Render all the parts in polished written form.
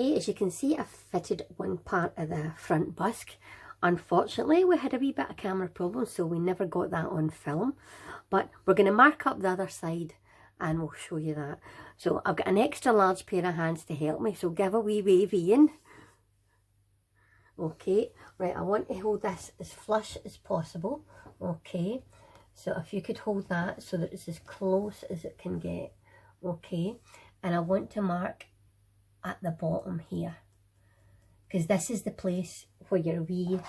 Okay, as you can see, I've fitted one part of the front busk. Unfortunately, we had a wee bit of camera problem, so we never got that on film. But we're going to mark up the other side and we'll show you that. So I've got an extra large pair of hands to help me, so give a wee wave in. Okay, right, I want to hold this as flush as possible. Okay, so if you could hold that so that it's as close as it can get. Okay, and I want to mark at the bottom here, because this is the place where your wee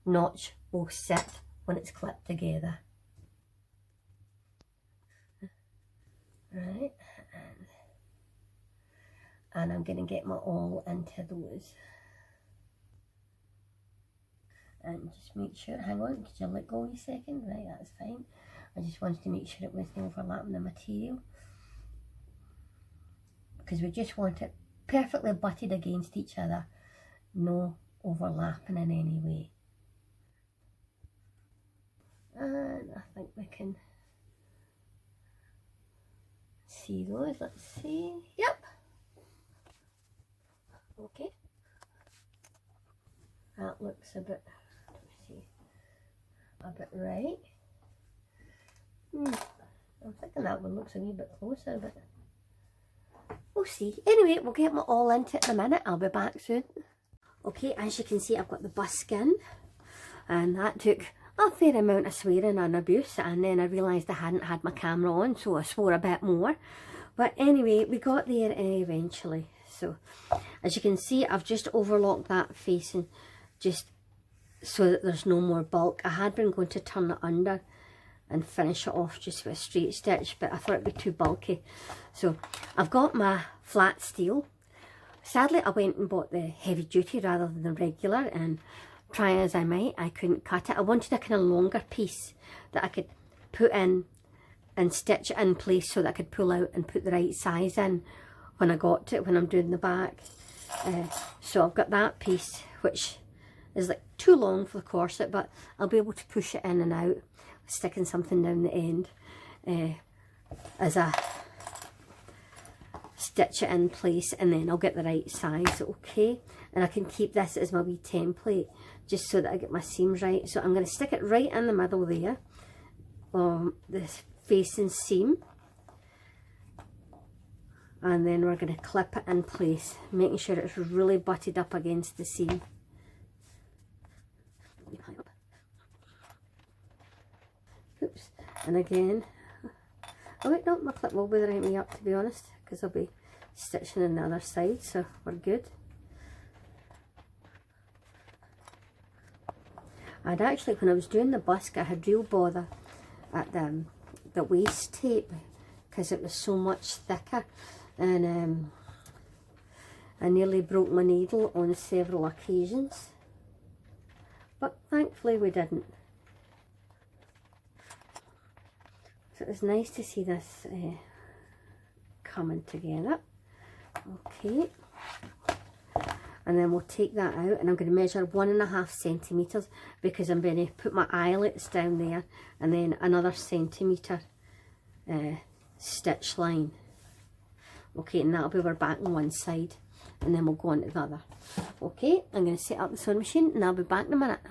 notch will sit when it's clipped together. Right, and I'm going to get my awl into those. And just make sure, hang on, could you let go a second? Right, that's fine. I just wanted to make sure it wasn't overlapping the material, because we just want it perfectly butted against each other, no overlapping in any way. And I think we can see those. Let's see. Yep. Okay. That looks a bit, let's see, a bit right. I'm thinking that one looks a wee bit closer, but we'll see. Anyway, we'll get my all into it in a minute. I'll be back soon. Okay, as you can see, I've got the busk in, and that took a fair amount of swearing and abuse, and then I realised I hadn't had my camera on, so I swore a bit more. But anyway, we got there eventually. So as you can see, I've just overlocked that facing just so that there's no more bulk. I had been going to turn it under and finish it off just with a straight stitch, but I thought it'd be too bulky. So I've got my flat steel. Sadly, I went and bought the heavy duty rather than the regular, and try as I might, I couldn't cut it. I wanted a kind of longer piece that I could put in and stitch it in place so that I could pull out and put the right size in when I got to it, when I'm doing the back. So I've got that piece, which is like too long for the corset, but I'll be able to push it in and out, sticking something down the end as I stitch it in place, and then I'll get the right size. Okay, and I can keep this as my wee template just so that I get my seams right. So I'm going to stick it right in the middle there, this facing seam, and then we're going to clip it in place, making sure it's really butted up against the seam. Oops, and again, oh wait, no, my clip will be the right way up, to be honest, because I'll be stitching on the other side, so we're good. I'd actually, when I was doing the busk, I had real bother at the waist tape, because it was so much thicker, and I nearly broke my needle on several occasions, but thankfully we didn't. So it was nice to see this coming together. Okay, and then we'll take that out, and I'm going to measure 1.5 centimetres, because I'm going to put my eyelets down there, and then another centimetre stitch line. Okay, and that'll be our back on one side, and then we'll go on to the other. Okay, I'm going to set up the sewing machine, and I'll be back in a minute.